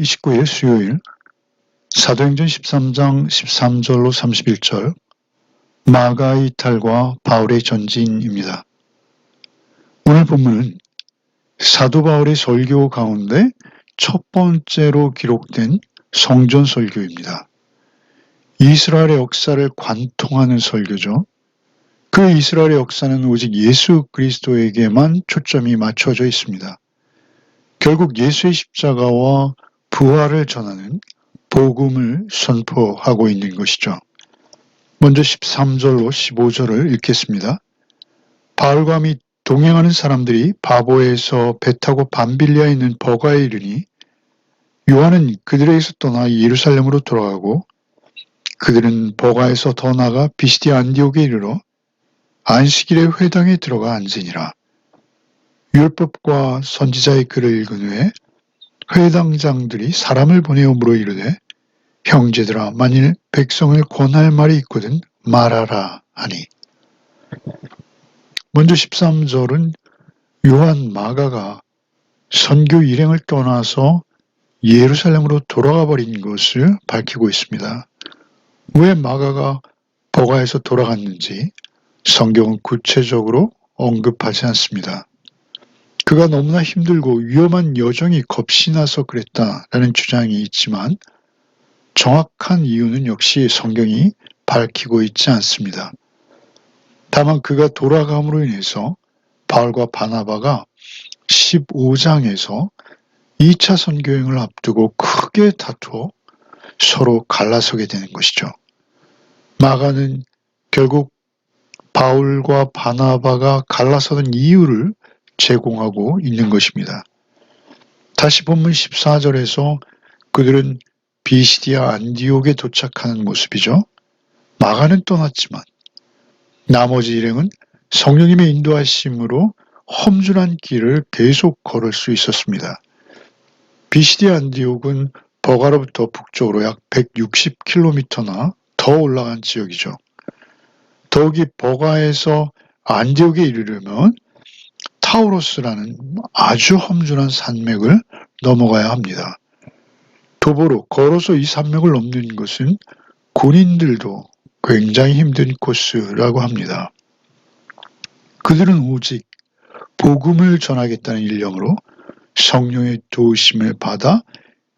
29일 수요일 사도행전 13장 13절로 31절 마가의 이탈과 바울의 전진입니다. 오늘 본문은 사도 바울의 설교 가운데 첫 번째로 기록된 성전 설교입니다. 이스라엘의 역사를 관통하는 설교죠. 그 이스라엘의 역사는 오직 예수 그리스도에게만 초점이 맞춰져 있습니다. 결국 예수의 십자가와 부활을 전하는 복음을 선포하고 있는 것이죠. 먼저 13절로 15절을 읽겠습니다. 바울과 및 동행하는 사람들이 바보에서 배 타고 밤빌리아에 있는 버가에 이르니 요한은 그들에게서 떠나 예루살렘으로 돌아가고 그들은 버가에서 더 나아가 비시디아 안디옥에 이르러 안식일에 회당에 들어가 앉으니라. 율법과 선지자의 글을 읽은 후에 회당장들이 사람을 보내오므로 이르되 형제들아 만일 백성을 권할 말이 있거든 말하라 하니. 먼저 13절은 요한 마가가 선교 일행을 떠나서 예루살렘으로 돌아가 버린 것을 밝히고 있습니다. 왜 마가가 버가에서 돌아갔는지 성경은 구체적으로 언급하지 않습니다. 그가 너무나 힘들고 위험한 여정이 겁이 나서 그랬다라는 주장이 있지만 정확한 이유는 역시 성경이 밝히고 있지 않습니다. 다만 그가 돌아감으로 인해서 바울과 바나바가 15장에서 2차 선교행을 앞두고 크게 다투어 서로 갈라서게 되는 것이죠. 마가는 결국 바울과 바나바가 갈라서는 이유를 제공하고 있는 것입니다. 다시 본문 14절에서 그들은 비시디아 안디옥에 도착하는 모습이죠. 마가는 떠났지만 나머지 일행은 성령님의 인도하심으로 험준한 길을 계속 걸을 수 있었습니다. 비시디아 안디옥은 버가로부터 북쪽으로 약 160km나 더 올라간 지역이죠. 더욱이 버가에서 안디옥에 이르려면 타우로스라는 아주 험준한 산맥을 넘어가야 합니다. 도보로 걸어서 이 산맥을 넘는 것은 군인들도 굉장히 힘든 코스라고 합니다. 그들은 오직 복음을 전하겠다는 일념으로 성령의 도우심을 받아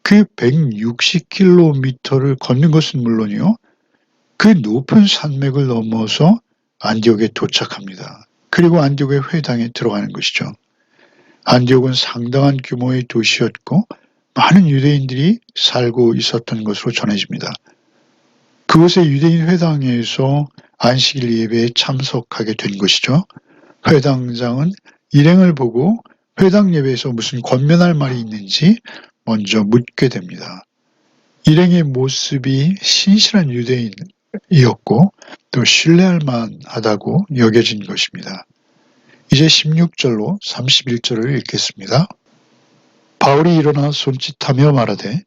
그 160km를 걷는 것은 물론이요. 그 높은 산맥을 넘어서 안디옥에 도착합니다. 그리고 안디옥의 회당에 들어가는 것이죠. 안디옥은 상당한 규모의 도시였고 많은 유대인들이 살고 있었던 것으로 전해집니다. 그곳의 유대인 회당에서 안식일 예배에 참석하게 된 것이죠. 회당장은 일행을 보고 회당 예배에서 무슨 권면할 말이 있는지 먼저 묻게 됩니다. 일행의 모습이 신실한 유대인이었고 또 신뢰할 만하다고 여겨진 것입니다. 이제 16절로 31절을 읽겠습니다. 바울이 일어나 손짓하며 말하되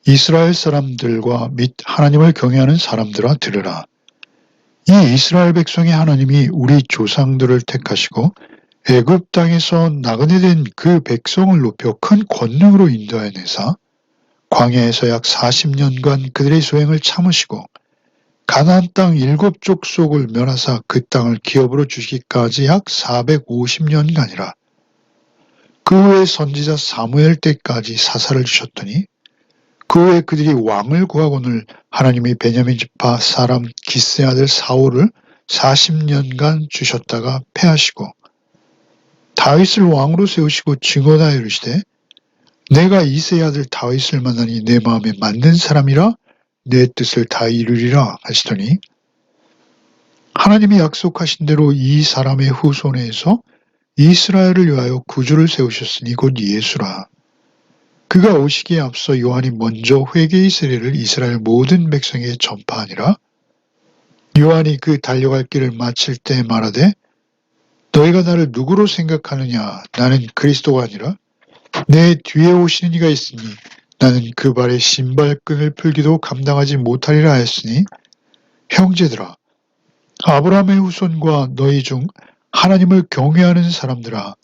이스라엘 사람들과 및 하나님을 경외하는 사람들아 들으라. 이 이스라엘 백성의 하나님이 우리 조상들을 택하시고 애굽 땅에서 나그네 된 그 백성을 높여 큰 권능으로 인도하여내사 광야에서 약 40년간 그들의 소행을 참으시고 가나안 땅 7족속을 멸하사 그 땅을 기업으로 주시기까지 약 450년간이라. 그 후에 선지자 사무엘 때까지 사사를 주셨더니 그 후에 그들이 왕을 구하거늘 하나님이 베냐민 지파 사람 기스의 아들 사울을 40년간 주셨다가 패하시고 다윗을 왕으로 세우시고 증언하여 이르시되 내가 이새의 아들 다윗을 만나니 내 마음에 맞는 사람이라 내 뜻을 다 이루리라 하시더니 하나님이 약속하신 대로 이 사람의 후손에서 이스라엘을 위하여 구주를 세우셨으니 곧 예수라. 그가 오시기에 앞서 요한이 먼저 회개의 세례를 이스라엘 모든 백성에게 전파하니라. 요한이 그 달려갈 길을 마칠 때 말하되 너희가 나를 누구로 생각하느냐. 나는 그리스도가 아니라 내 뒤에 오시는 이가 있으니 나는 그 발의 신발끈을 풀기도 감당하지 못하리라 하였으니 형제들아 아브라함의 후손과 너희 중 하나님을 경외하는 사람들아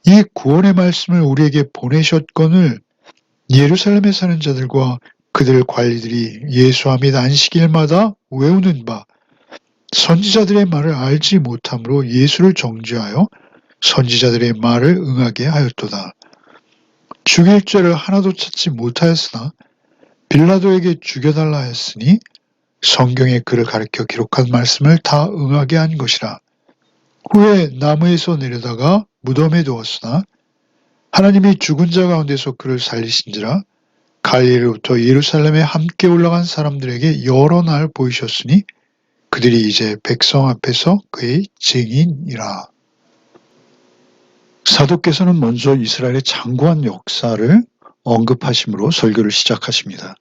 이 구원의 말씀을 우리에게 보내셨거늘 예루살렘에 사는 자들과 그들 관리들이 예수와 및 안식일마다 외우는 바 선지자들의 말을 알지 못함으로 예수를 정죄하여 선지자들의 말을 응하게 하였도다. 죽일 죄를 하나도 찾지 못하였으나 빌라도에게 죽여달라 했으니 성경에 그를 가리켜 기록한 말씀을 다 응하게 한 것이라. 후에 나무에서 내려다가 무덤에 두었으나 하나님이 죽은 자 가운데서 그를 살리신지라. 갈릴리로부터 예루살렘에 함께 올라간 사람들에게 여러 날 보이셨으니 그들이 이제 백성 앞에서 그의 증인이라. 사도께서는 먼저 이스라엘의 장구한 역사를 언급하심으로 설교를 시작하십니다.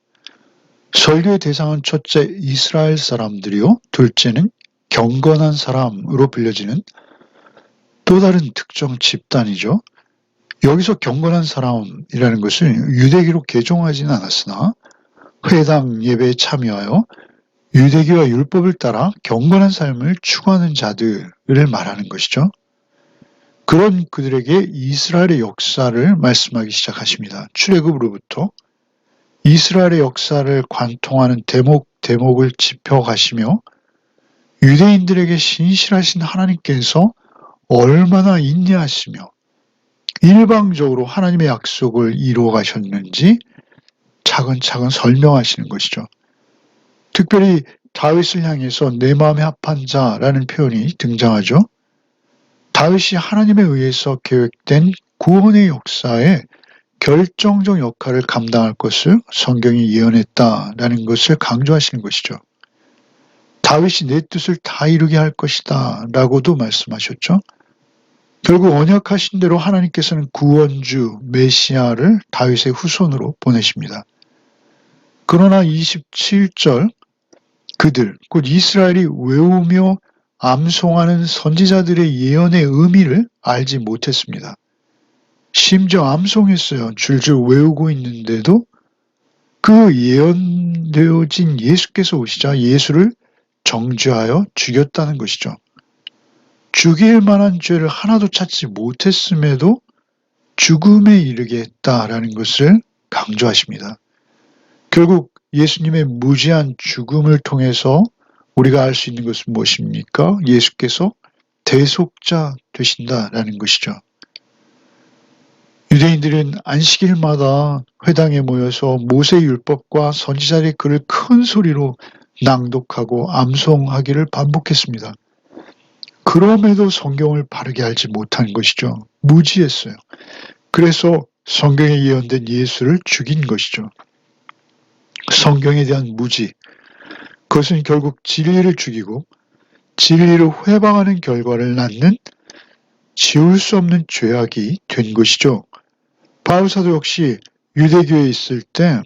설교의 대상은 첫째 이스라엘 사람들이요, 둘째는 경건한 사람으로 불려지는 또 다른 특정 집단이죠. 여기서 경건한 사람이라는 것을 유대기로 개종하지는 않았으나 회당 예배에 참여하여 유대기와 율법을 따라 경건한 삶을 추구하는 자들을 말하는 것이죠. 그런 그들에게 이스라엘의 역사를 말씀하기 시작하십니다. 출애굽으로부터 이스라엘의 역사를 관통하는 대목을 짚어가시며 유대인들에게 신실하신 하나님께서 얼마나 인내하시며 일방적으로 하나님의 약속을 이루어 가셨는지 차근차근 설명하시는 것이죠. 특별히 다윗을 향해서 내 마음에 합한 자라는 표현이 등장하죠. 다윗이 하나님에 의해서 계획된 구원의 역사에 결정적 역할을 감당할 것을 성경이 예언했다라는 것을 강조하시는 것이죠. 다윗이 내 뜻을 다 이루게 할 것이다 라고도 말씀하셨죠. 결국 언약하신 대로 하나님께서는 구원주 메시아를 다윗의 후손으로 보내십니다. 그러나 27절 그들 곧 이스라엘이 외우며 암송하는 선지자들의 예언의 의미를 알지 못했습니다. 심지어 암송했어요. 줄줄 외우고 있는데도 그 예언되어진 예수께서 오시자 예수를 정죄하여 죽였다는 것이죠. 죽일 만한 죄를 하나도 찾지 못했음에도 죽음에 이르게 했다라는 것을 강조하십니다. 결국 예수님의 무지한 죽음을 통해서 우리가 알 수 있는 것은 무엇입니까? 예수께서 대속자 되신다라는 것이죠. 유대인들은 안식일마다 회당에 모여서 모세의 율법과 선지자의 글을 큰 소리로 낭독하고 암송하기를 반복했습니다. 그럼에도 성경을 바르게 알지 못한 것이죠. 무지했어요. 그래서 성경에 예언된 예수를 죽인 것이죠. 성경에 대한 무지, 그것은 결국 진리를 죽이고 진리를 회방하는 결과를 낳는 지울 수 없는 죄악이 된 것이죠. 바울 사도 역시 유대교에 있을 때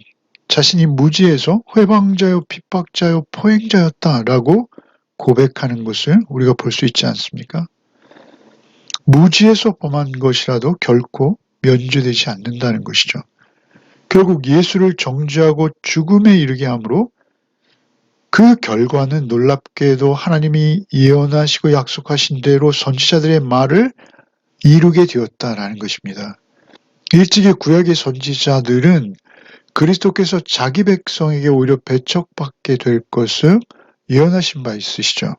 자신이 무지해서 회방자요 핍박자요 포행자였다라고 고백하는 것을 우리가 볼 수 있지 않습니까? 무지해서 범한 것이라도 결코 면죄되지 않는다는 것이죠. 결국 예수를 정죄하고 죽음에 이르게 함으로 그 결과는 놀랍게도 하나님이 예언하시고 약속하신 대로 선지자들의 말을 이루게 되었다라는 것입니다. 일찍이 구약의 선지자들은 그리스도께서 자기 백성에게 오히려 배척받게 될 것을 예언하신 바 있으시죠.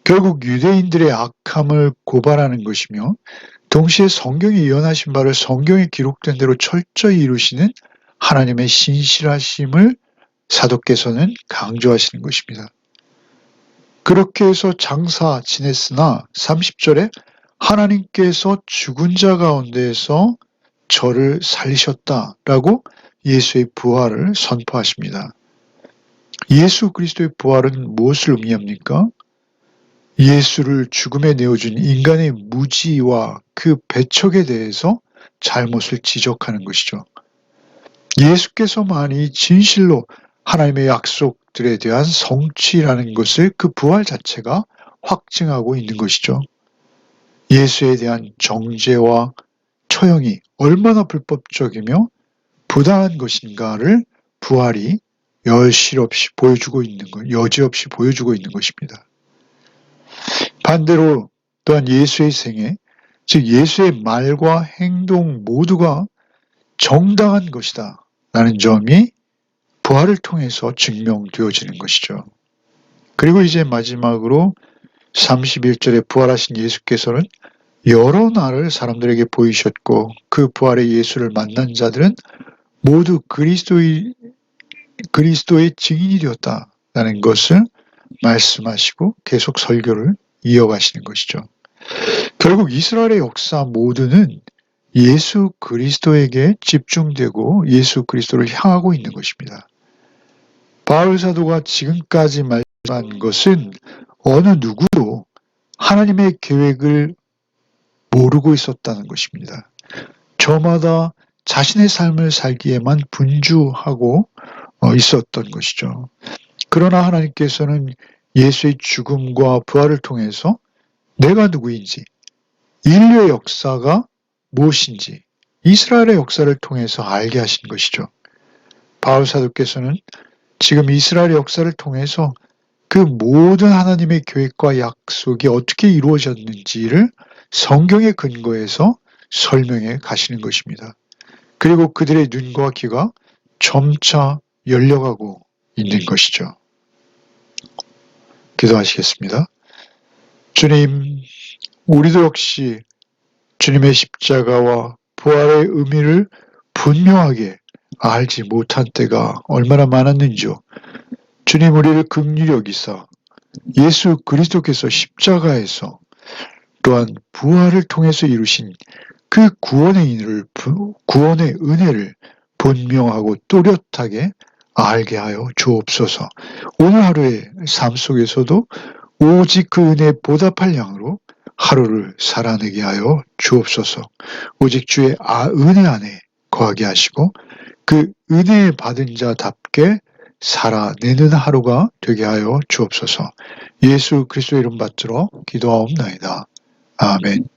결국 유대인들의 악함을 고발하는 것이며 동시에 성경이 예언하신 바를 성경에 기록된 대로 철저히 이루시는 하나님의 신실하심을 사도께서는 강조하시는 것입니다. 그렇게 해서 장사 지냈으나 30절에 하나님께서 죽은 자 가운데에서 저를 살리셨다라고 예수의 부활을 선포하십니다. 예수 그리스도의 부활은 무엇을 의미합니까? 예수를 죽음에 내어준 인간의 무지와 그 배척에 대해서 잘못을 지적하는 것이죠. 예수께서만이 진실로 하나님의 약속들에 대한 성취라는 것을 그 부활 자체가 확증하고 있는 것이죠. 예수에 대한 정죄와 처형이 얼마나 불법적이며 부당한 것인가를 부활이 여지없이 보여주고 있는 것입니다. 반대로 또한 예수의 생애, 즉 예수의 말과 행동 모두가 정당한 것이다 라는 점이 부활을 통해서 증명되어지는 것이죠. 그리고 이제 마지막으로 31절에 부활하신 예수께서는 여러 날을 사람들에게 보이셨고 그 부활의 예수를 만난 자들은 모두 그리스도의 증인이 되었다라는 것을 말씀하시고 계속 설교를 이어가시는 것이죠. 결국 이스라엘의 역사 모두는 예수 그리스도에게 집중되고 예수 그리스도를 향하고 있는 것입니다. 바울 사도가 지금까지 말씀한 것은 어느 누구도 하나님의 계획을 모르고 있었다는 것입니다. 저마다 자신의 삶을 살기에만 분주하고 있었던 것이죠. 그러나 하나님께서는 예수의 죽음과 부활을 통해서 내가 누구인지, 인류의 역사가 무엇인지, 이스라엘의 역사를 통해서 알게 하신 것이죠. 바울 사도께서는 지금 이스라엘의 역사를 통해서 그 모든 하나님의 계획과 약속이 어떻게 이루어졌는지를 성경의 근거에서 설명해 가시는 것입니다. 그리고 그들의 눈과 귀가 점차 열려가고 있는 것이죠. 기도하시겠습니다. 주님, 우리도 역시 주님의 십자가와 부활의 의미를 분명하게 알지 못한 때가 얼마나 많았는지요. 주님, 우리를 긍휼히 여기사 예수 그리스도께서 십자가에서 또한 부활을 통해서 이루신 그 구원의 은혜를 분명하고 또렷하게 알게 하여 주옵소서. 오늘 하루의 삶 속에서도 오직 그 은혜에 보답할 양으로 하루를 살아내게 하여 주옵소서. 오직 주의 은혜 안에 거하게 하시고 그 은혜 받은 자답게 살아내는 하루가 되게 하여 주옵소서. 예수 그리스도 이름 받들어 기도하옵나이다. 아멘.